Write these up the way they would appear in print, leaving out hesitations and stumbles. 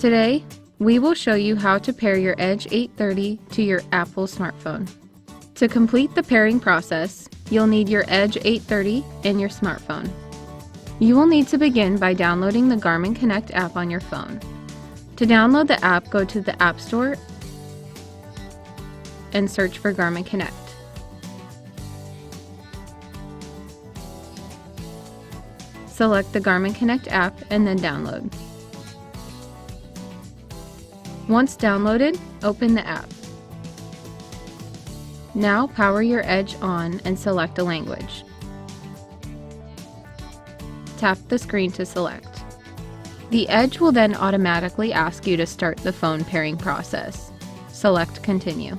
Today, we will show you how to pair your Edge 830 to your Apple smartphone. To complete the pairing process, you'll need your Edge 830 and your smartphone. You will need to begin by downloading the Garmin Connect app on your phone. To download the app, go to the App Store and search for Garmin Connect. Select the Garmin Connect app and then download. Once downloaded, open the app. Now power your Edge on and select a language. Tap the screen to select. The Edge will then automatically ask you to start the phone pairing process. Select Continue.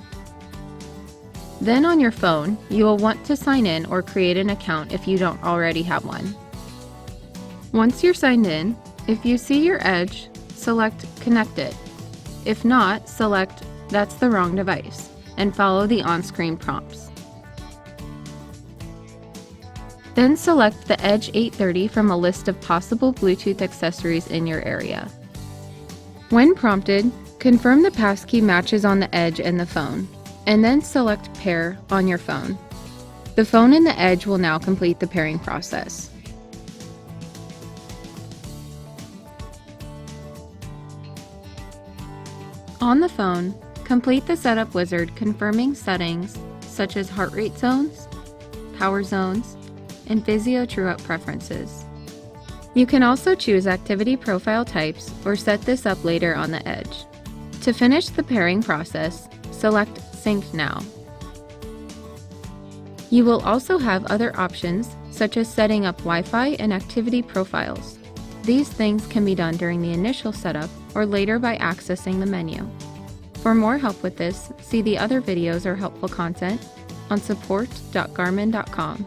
Then on your phone, you will want to sign in or create an account if you don't already have one. Once you're signed in, if you see your Edge, select Connect It. If not, select That's the wrong device and follow the on-screen prompts. Then select the Edge 830 from a list of possible Bluetooth accessories in your area. When prompted, confirm the passkey matches on the Edge and the phone, and then select Pair on your phone. The phone and the Edge will now complete the pairing process. On the phone, complete the setup wizard confirming settings such as heart rate zones, power zones, and Vizio True-Up preferences. You can also choose activity profile types or set this up later on the Edge. To finish the pairing process, select Sync Now. You will also have other options such as setting up Wi-Fi and activity profiles. These things can be done during the initial setup or later by accessing the menu. For more help with this, see the other videos or helpful content on support.garmin.com.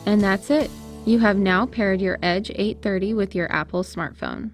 And that's it! You have now paired your Edge 830 with your Apple smartphone.